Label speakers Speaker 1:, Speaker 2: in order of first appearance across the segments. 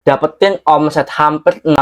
Speaker 1: dapetin omset hampir 16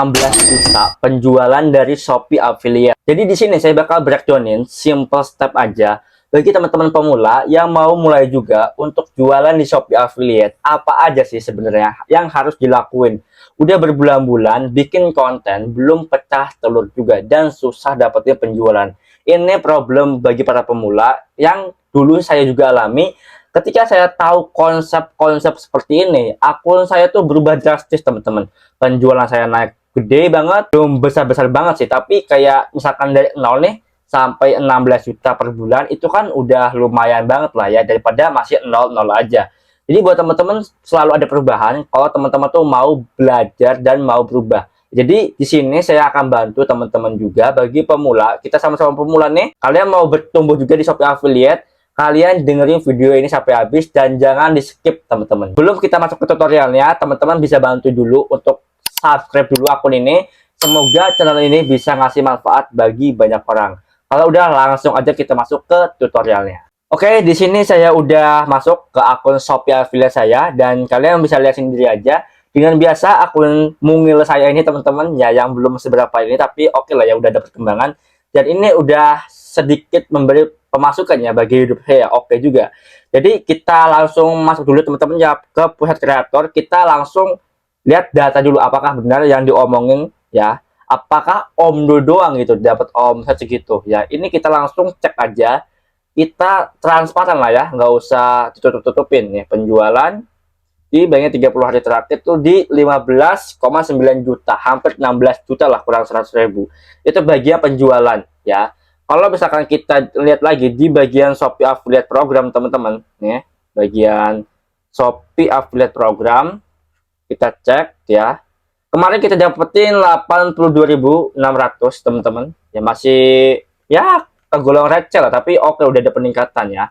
Speaker 1: juta penjualan dari Shopee Affiliate. Jadi di sini saya bakal breakdownin simple step aja bagi teman-teman pemula yang mau mulai juga untuk jualan di Shopee Affiliate. Apa aja sih sebenarnya yang harus dilakuin? Udah berbulan-bulan bikin konten belum pecah telur juga dan susah dapetin penjualan. Ini problem bagi para pemula yang dulu saya juga alami. Ketika saya tahu konsep-konsep seperti ini, akun saya tuh berubah drastis, teman-teman. Penjualan saya naik gede banget, belum besar-besar banget sih, tapi kayak misalkan dari nol nih sampai 16 juta per bulan, itu kan udah lumayan banget lah ya, daripada masih nol-nol aja. Jadi buat teman-teman selalu ada perubahan kalau teman-teman tuh mau belajar dan mau berubah. Jadi di sini saya akan bantu teman-teman juga bagi pemula. Kita sama-sama pemula nih. Kalian mau bertumbuh juga di Shopee Affiliate, kalian dengerin video ini sampai habis dan jangan di skip, teman-teman. Belum kita masuk ke tutorialnya, teman-teman bisa bantu dulu untuk subscribe dulu akun ini. Semoga channel ini bisa ngasih manfaat bagi banyak orang. Kalau udah, langsung aja kita masuk ke tutorialnya. Oke, di sini saya udah masuk ke akun Shopee Affiliate saya dan kalian bisa lihat sendiri aja. Dengan biasa akun mungil saya ini, teman-teman, ya yang belum seberapa ini, tapi oke lah ya, udah ada perkembangan. Dan ini udah sedikit memberi pemasukannya bagi hidup saya, oke juga. Jadi kita langsung masuk dulu, teman-teman, ya ke pusat kreator. Kita langsung lihat data dulu apakah benar yang diomongin ya. Apakah Omdo doang gitu dapat omset segitu ya. Ini kita langsung cek aja. Kita transparan lah ya, nggak usah ditutup-tutupin ya. Penjualan di banknya 30 hari terakhir tuh di 15,9 juta, hampir 16 juta lah, kurang 100.000. Itu bagian penjualan ya. Kalau misalkan kita lihat lagi di bagian Shopee Affiliate Program, teman-teman, nih, bagian Shopee Affiliate Program, kita cek ya. Kemarin kita dapetin 82.600, teman-teman. Ya masih ya tergolong receh lah, tapi oke, udah ada peningkatan ya.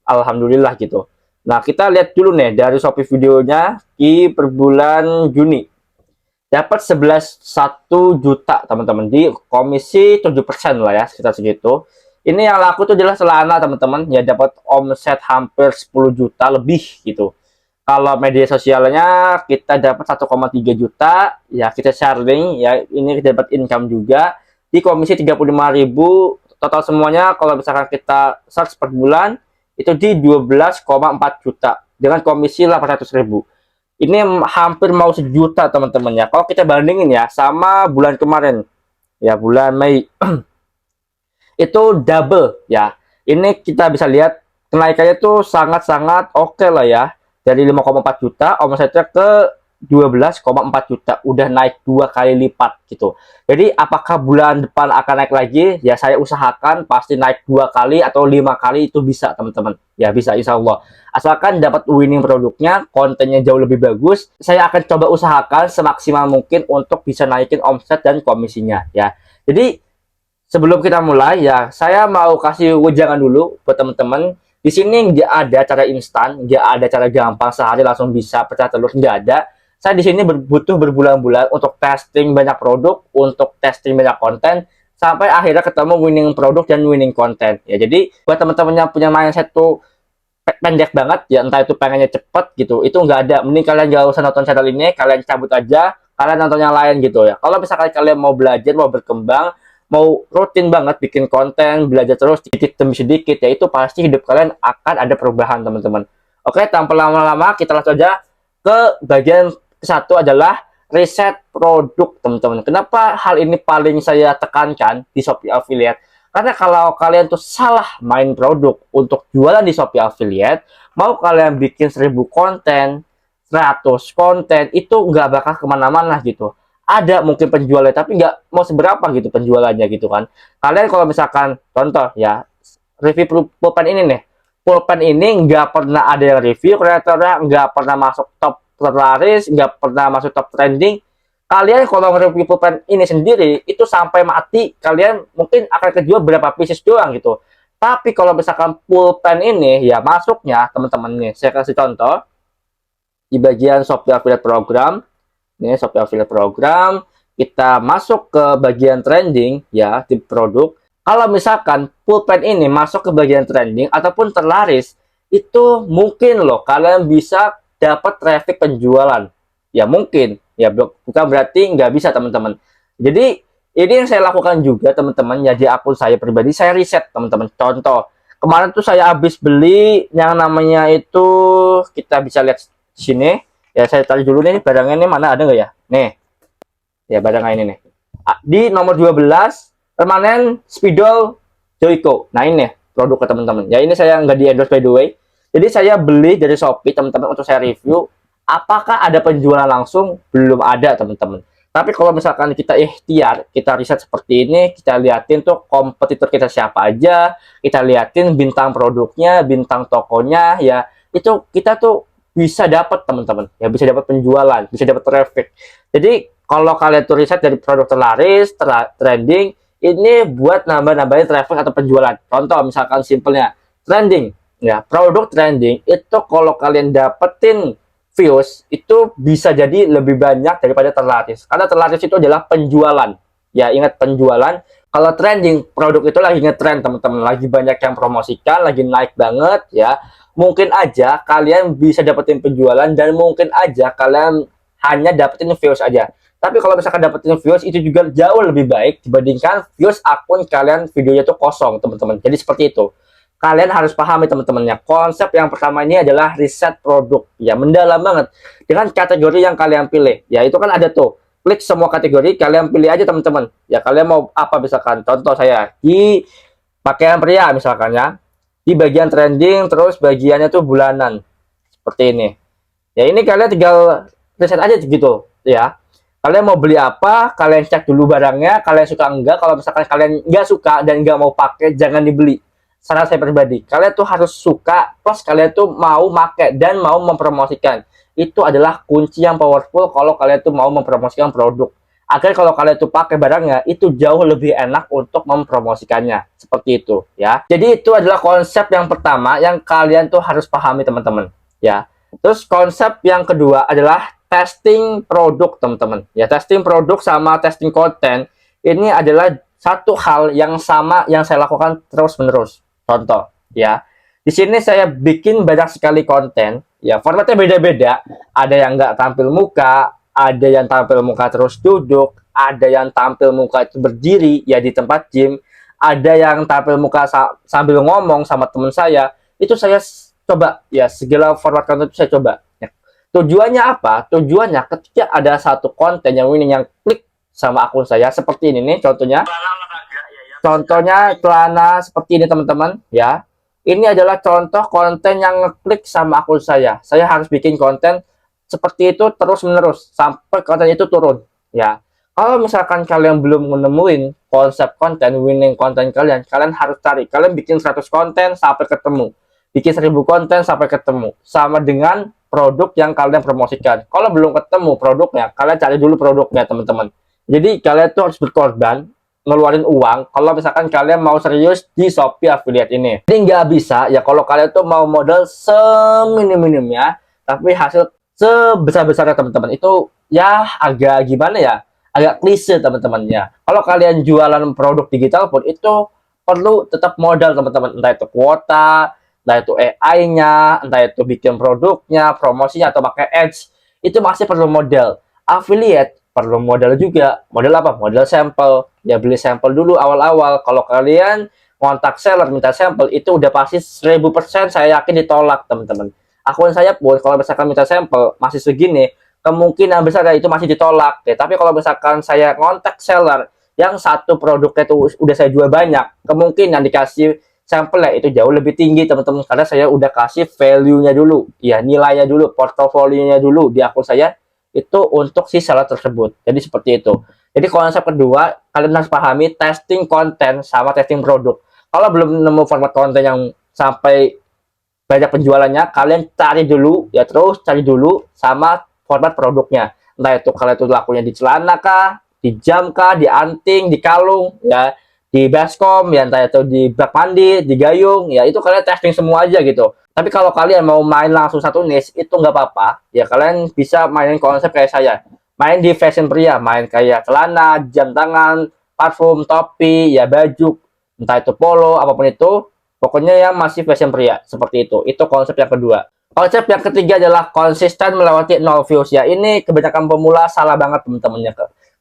Speaker 1: Alhamdulillah gitu. Nah, kita lihat dulu nih dari Shopee videonya di per bulan Juni. Dapat 11,1 juta, teman-teman, di komisi 7% lah ya, sekitar segitu. Ini yang laku tuh jelas celana, teman-teman, ya dapat omset hampir 10 juta lebih gitu. Kalau media sosialnya kita dapat 1,3 juta, ya kita sharing ya, ini kita dapat income juga di komisi 35.000. Total semuanya kalau misalkan kita search per bulan itu di 12,4 juta dengan komisi 800.000. Ini hampir mau sejuta, teman-teman ya. Kalau kita bandingin ya sama bulan kemarin ya, bulan Mei itu double ya. Ini kita bisa lihat kenaikannya tuh sangat-sangat oke lah ya. Dari 5,4 juta omsetnya ke 12,4 juta, udah naik 2 kali lipat gitu. Jadi apakah bulan depan akan naik lagi? Ya saya usahakan pasti naik 2 kali atau 5 kali itu bisa, teman-teman. Ya bisa, insya Allah. Asalkan dapat winning produknya, kontennya jauh lebih bagus, saya akan coba usahakan semaksimal mungkin untuk bisa naikin omset dan komisinya ya. Jadi sebelum kita mulai ya, saya mau kasih wejangan dulu buat teman-teman. Di sini nggak ada cara instan, nggak ada cara gampang sehari langsung bisa pecah telur, nggak ada. Saya di sini butuh berbulan-bulan untuk testing banyak produk, untuk testing banyak konten, sampai akhirnya ketemu winning produk dan winning konten. Ya, jadi buat teman-teman yang punya mindset tuh pendek banget, ya entah itu pengennya cepet gitu, itu nggak ada. Mending kalian nggak usah nonton channel ini, kalian cabut aja, kalian nonton yang lain gitu ya. Kalau misalkan kalian mau belajar, mau berkembang, mau rutin banget bikin konten, belajar terus sedikit demi sedikit, ya itu pasti hidup kalian akan ada perubahan, teman-teman. Oke, tanpa lama-lama kita langsung aja ke bagian satu adalah riset produk, teman-teman. Kenapa hal ini paling saya tekankan di Shopee Affiliate? Karena kalau kalian tuh salah main produk untuk jualan di Shopee Affiliate, mau kalian bikin 1000 konten, 100 konten, itu nggak bakal kemana-mana gitu. Ada mungkin penjualnya, tapi nggak mau seberapa gitu penjualannya gitu kan. Kalian kalau misalkan, contoh ya, review pulpen ini nih. Pulpen ini nggak pernah ada yang review, kreatornya nggak pernah masuk top terlaris, nggak pernah masuk top trending. Kalian kalau nge-review pulpen ini sendiri, itu sampai mati, kalian mungkin akan kejual berapa pieces doang gitu. Tapi kalau misalkan pulpen ini, ya masuknya, teman-teman nih, saya kasih contoh, di bagian Shopee Affiliate Program, ini Shopee Affiliate Program, kita masuk ke bagian trending, ya, di produk. Kalau misalkan pulpen ini masuk ke bagian trending, ataupun terlaris, itu mungkin loh, kalian bisa dapat traffic penjualan Ya mungkin, ya bukan berarti nggak bisa teman-teman. Jadi ini yang saya lakukan juga teman-teman, ya di akun saya pribadi saya riset teman-teman. Contoh, kemarin tuh saya habis beli yang namanya itu, kita bisa lihat di sini. Ya saya tarik dulu nih barangnya nih, mana ada nggak ya? Nih, ya barang ini nih. Di nomor 12 permanen spidol Joico. Nah ini nih produk ke teman-teman. Ya ini saya nggak di endorse by the way. Jadi saya beli dari Shopee teman-teman untuk saya review. Apakah ada penjualan langsung? Belum ada teman-teman. Tapi kalau misalkan kita ikhtiar, kita riset seperti ini, kita liatin tuh kompetitor kita siapa aja, kita liatin bintang produknya, bintang tokonya, ya itu kita tuh bisa dapat teman-teman, ya bisa dapat penjualan, bisa dapat traffic. Jadi kalau kalian tuh riset dari produk terlaris, trending, ini buat nambah-nambahin traffic atau penjualan. Contoh misalkan simpelnya trending, ya produk trending itu kalau kalian dapetin views itu bisa jadi lebih banyak daripada terlaris. Karena terlaris itu adalah penjualan. Ya ingat penjualan. Kalau trending produk itu lagi ngetrend teman-teman, lagi banyak yang promosikan, lagi naik banget ya. Mungkin aja kalian bisa dapetin penjualan dan mungkin aja kalian hanya dapetin views aja. Tapi kalau misalkan dapetin views itu juga jauh lebih baik dibandingkan views akun kalian videonya itu kosong teman-teman. Jadi seperti itu. Kalian harus pahami teman-temannya. Konsep yang pertama ini adalah riset produk. Ya, mendalam banget. Dengan kategori yang kalian pilih. Ya, itu kan ada tuh. Klik semua kategori, kalian pilih aja teman-teman. Ya, kalian mau apa misalkan. Contoh saya, di pakaian pria misalkan ya. Di bagian trending, terus bagiannya tuh bulanan. Seperti ini. Ya, ini kalian tinggal riset aja gitu. Ya. Kalian mau beli apa, kalian cek dulu barangnya, kalian suka enggak. Kalau misalkan kalian nggak suka dan nggak mau pakai, jangan dibeli. Saran saya pribadi, kalian tuh harus suka plus kalian tuh mau make dan mau mempromosikan. Itu adalah kunci yang powerful kalau kalian tuh mau mempromosikan produk. Agar kalau kalian tuh pakai barangnya itu jauh lebih enak untuk mempromosikannya. Seperti itu ya. Jadi itu adalah konsep yang pertama yang kalian tuh harus pahami teman-teman ya. Terus konsep yang kedua adalah testing produk teman-teman. Ya, testing produk sama testing konten ini adalah satu hal yang sama yang saya lakukan terus-menerus. Contoh, ya. Di sini saya bikin banyak sekali konten, ya. Formatnya beda-beda. Ada yang nggak tampil muka, ada yang tampil muka terus duduk, ada yang tampil muka itu berdiri, ya di tempat gym, ada yang tampil muka sambil ngomong sama teman saya. Itu saya coba, ya segala format konten itu saya coba. Ya. Tujuannya apa? Tujuannya ketika ada satu konten yang winning yang klik sama akun saya, seperti ini nih contohnya. Contohnya celana seperti ini teman-teman ya. Ini adalah contoh konten yang ngeklik sama akun saya. Saya harus bikin konten seperti itu terus-menerus sampai konten itu turun ya. Kalau misalkan kalian belum menemuin konsep konten winning konten kalian, kalian harus cari. Kalian bikin 100 konten sampai ketemu. Bikin 1000 konten sampai ketemu. Sama dengan produk yang kalian promosikan. Kalau belum ketemu produknya, kalian cari dulu produknya teman-teman. Jadi kalian tuh harus berkorban ngeluarin uang kalau misalkan kalian mau serius di Shopee affiliate ini. Jadi nggak bisa ya kalau kalian tuh mau modal seminim-minimnya tapi hasil sebesar-besarnya teman-teman. Itu ya agak gimana ya, agak klise teman-teman ya. Kalau kalian jualan produk digital pun itu perlu tetap modal teman-teman, entah itu kuota, entah itu AI-nya, entah itu bikin produknya, promosinya atau pakai ads, itu masih perlu modal. Affiliate perlu modal juga. Modal apa? Modal sampel. Ya beli sampel dulu awal-awal. Kalau kalian kontak seller minta sampel itu udah pasti 1000% saya yakin ditolak teman-teman. Akun saya pun kalau misalkan minta sampel masih segini, kemungkinan besar itu masih ditolak. Ya, tapi kalau misalkan saya kontak seller yang satu produknya itu udah saya jual banyak, kemungkinan dikasih sampelnya itu jauh lebih tinggi teman-teman, karena saya udah kasih value-nya dulu, ya nilainya dulu, portofolionya dulu di akun saya itu untuk si seller tersebut. Jadi seperti itu. Jadi konsep kedua, kalian harus pahami testing konten sama testing produk. Kalau belum nemu format konten yang sampai banyak penjualannya, kalian cari dulu, ya terus cari dulu sama format produknya. Entah itu kalian itu lakunya di celana kah, di jam kah, di anting, di kalung, ya di baskom, ya entah itu di bak mandi, di gayung, ya itu kalian testing semua aja gitu. Tapi kalau kalian mau main langsung satu niche, itu nggak apa-apa. Ya kalian bisa mainin konsep kayak saya. Main di fashion pria, main kayak celana, jam tangan, parfum, topi, ya baju, entah itu polo, apapun itu. Pokoknya yang masih fashion pria, seperti itu. Itu konsep yang kedua. Konsep yang ketiga adalah konsisten melewati 0 views ya. Ini kebanyakan pemula salah banget teman-temannya.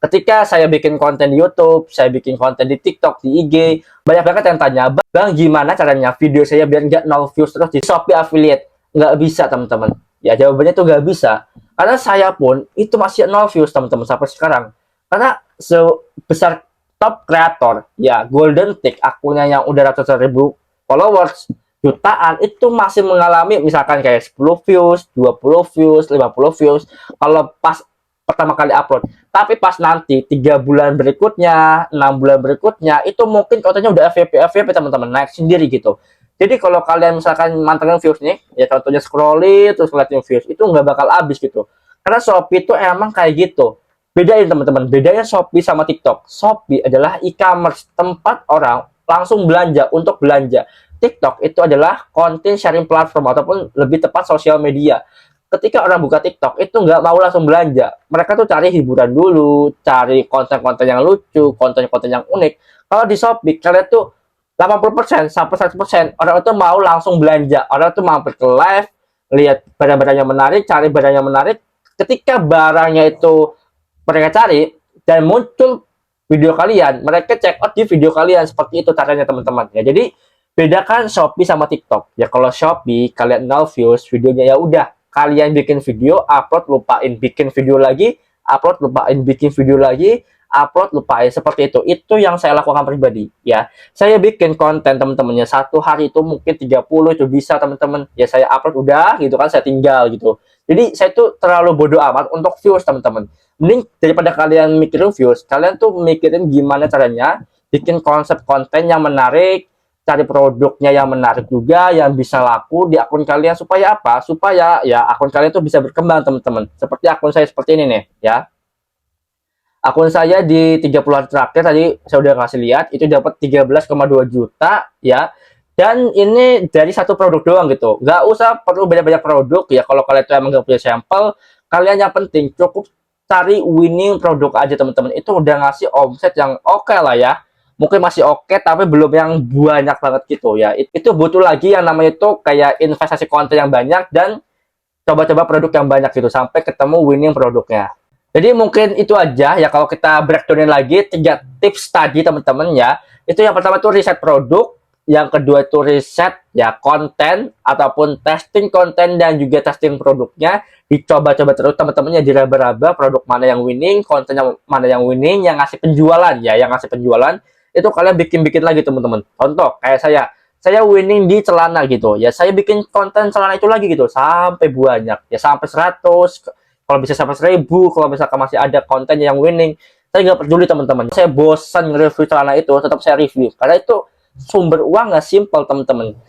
Speaker 1: Ketika saya bikin konten di YouTube, saya bikin konten di TikTok, di IG, banyak banget yang tanya, Bang gimana caranya video saya biar nggak 0 views terus di Shopee Affiliate? Nggak bisa teman-teman. Ya jawabannya tuh nggak bisa. Karena saya pun itu masih 0 views teman-teman sampai sekarang. Karena sebesar top kreator, ya Golden Tick, akunnya yang udah ratusan ribu followers, jutaan, itu masih mengalami misalkan kayak 10 views, 20 views, 50 views kalau pas pertama kali upload. Tapi pas nanti 3 bulan berikutnya, 6 bulan berikutnya, itu mungkin kontennya udah FYP teman-teman, naik sendiri gitu. Jadi kalau kalian misalkan mantengin views nih, ya contohnya scrolling terus ngeliatin views, itu nggak bakal habis gitu. Karena Shopee itu emang kayak gitu. Bedain teman-teman, bedanya Shopee sama TikTok. Shopee adalah e-commerce, tempat orang langsung belanja untuk belanja. TikTok itu adalah content sharing platform ataupun lebih tepat sosial media. Ketika orang buka TikTok itu nggak mau langsung belanja, mereka tuh cari hiburan dulu, cari konten-konten yang lucu, konten-konten yang unik. Kalau di Shopee kalian tuh 80% sampai 100% orang itu mau langsung belanja, orang itu mampir ke live, lihat barang-barang yang menarik, cari barang yang menarik. Ketika barangnya itu mereka cari dan muncul video kalian, mereka check out di video kalian. Seperti itu caranya teman-teman ya. Jadi bedakan Shopee sama TikTok ya. Kalau Shopee kalian 0 views videonya, ya udah kalian bikin video, upload, lupain, bikin video lagi, upload, lupain, bikin video lagi, upload, lupain. Seperti itu yang saya lakukan pribadi ya. Saya bikin konten teman-temannya, satu hari itu mungkin 30 itu bisa teman-teman ya. Saya upload udah gitu kan, saya tinggal gitu. Jadi saya tuh terlalu bodoh amat untuk views teman-teman. Mending daripada kalian mikirin views, kalian tuh mikirin gimana caranya bikin konsep konten yang menarik, cari produknya yang menarik juga, yang bisa laku di akun kalian. Supaya apa? Supaya ya akun kalian tuh bisa berkembang teman-teman. Seperti akun saya seperti ini nih ya. Akun saya di 30 hari terakhir tadi saya udah kasih lihat, itu dapat 13,2 juta ya. Dan ini dari satu produk doang gitu. Nggak usah perlu banyak-banyak produk ya. Kalau kalian tuh emang nggak punya sampel, kalian yang penting cukup cari winning produk aja teman-teman. Itu udah ngasih omset yang oke lah ya. Mungkin masih oke tapi belum yang banyak banget gitu ya. Itu butuh lagi yang namanya itu kayak investasi konten yang banyak dan coba-coba produk yang banyak gitu sampai ketemu winning produknya. Jadi mungkin itu aja ya. Kalau kita breakdownin lagi 3 tips tadi teman-teman ya. Itu yang pertama tuh riset produk, yang kedua itu riset ya konten ataupun testing konten dan juga testing produknya. Dicoba-coba terus teman-teman ya, diraba-raba produk mana yang winning, konten yang mana yang winning, yang ngasih penjualan ya, yang ngasih penjualan itu kalian bikin-bikin lagi teman-teman. Contoh kayak saya winning di celana gitu ya, saya bikin konten celana itu lagi gitu sampai banyak ya, sampai 100, kalau bisa sampai 1000. Kalau misalkan masih ada konten yang winning, saya nggak peduli teman-teman. Saya bosan nge-review celana itu, tetap saya review karena itu sumber uang nggak simple teman-teman.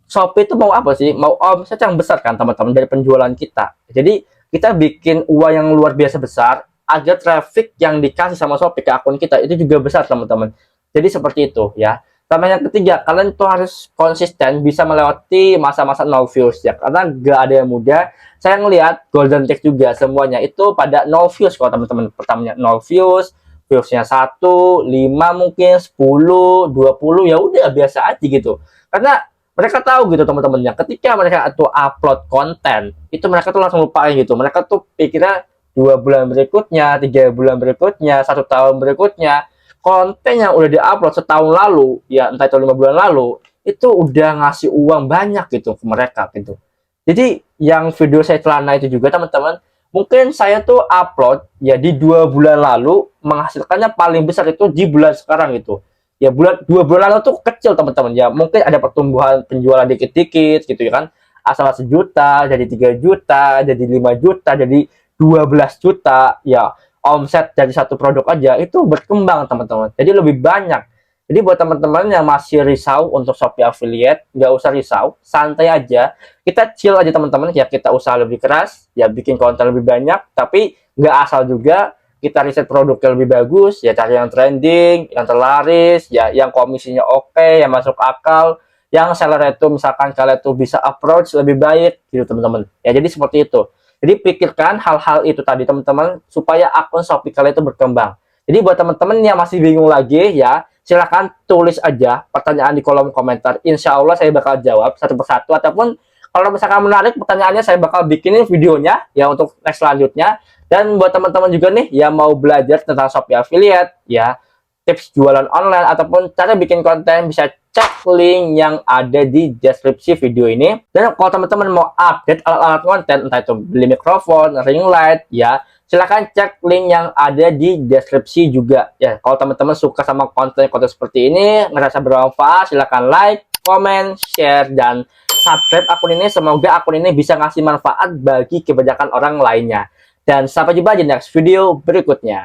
Speaker 1: Shopee itu mau apa sih? Mau omset yang besar kan teman-teman dari penjualan kita. Jadi kita bikin uang yang luar biasa besar agar traffic yang dikasih sama Shopee ke akun kita itu juga besar teman-teman. Jadi seperti itu ya. Sama yang ketiga, kalian tuh harus konsisten bisa melewati masa-masa 0 views ya. Karena gak ada yang mudah. Saya ngelihat Golden Tick juga semuanya itu pada 0 views kalau teman-teman. Pertamanya 0 views, viewsnya 1, 5 mungkin, 10, 20, ya udah biasa aja gitu. Karena mereka tahu gitu teman-temannya. Ketika mereka tuh upload konten, itu mereka tuh langsung lupain gitu. Mereka tuh pikirnya 2 bulan berikutnya, 3 bulan berikutnya, 1 tahun berikutnya, konten yang udah diupload setahun lalu ya, entah itu 5 bulan lalu, itu udah ngasih uang banyak gitu ke mereka gitu. Jadi yang video saya celana itu juga teman-teman, mungkin saya tuh upload ya di 2 bulan lalu, menghasilkannya paling besar itu di bulan sekarang gitu ya. 2 bulan lalu tuh kecil teman-teman ya, mungkin ada pertumbuhan penjualan dikit-dikit gitu ya kan, asal 1 juta jadi 3 juta, jadi 5 juta, jadi 12 juta ya. Omset dari satu produk aja itu berkembang teman-teman, jadi lebih banyak. Jadi buat teman-teman yang masih risau untuk Shopee Affiliate, nggak usah risau, santai aja, kita chill aja teman-teman ya. Kita usaha lebih keras ya, bikin konten lebih banyak, tapi nggak asal juga. Kita riset produk yang lebih bagus ya, cari yang trending, yang terlaris ya, yang komisinya oke, yang masuk akal, yang seller itu misalkan kalian tuh bisa approach lebih baik gitu teman-teman ya. Jadi seperti itu. Jadi pikirkan hal-hal itu tadi teman-teman supaya akun Shopee kalian itu berkembang. Jadi buat teman-teman yang masih bingung lagi ya, silahkan tulis aja pertanyaan di kolom komentar. Insya Allah saya bakal jawab satu persatu, ataupun Kalau misalkan menarik pertanyaannya, saya bakal bikinin videonya ya untuk next selanjutnya. Dan buat teman-teman juga nih yang mau belajar tentang Shopee Affiliate ya, tips jualan online ataupun cara bikin konten, bisa cek link yang ada di deskripsi video ini. Dan kalau teman-teman mau update alat-alat konten, entah itu beli mikrofon, ring light ya, silahkan cek link yang ada di deskripsi juga ya. Kalau teman-teman suka sama konten-konten seperti ini, ngerasa bermanfaat, silahkan like, comment, share, dan subscribe akun ini. Semoga akun ini bisa ngasih manfaat bagi kebanyakan orang lainnya. Dan sampai jumpa di next video berikutnya.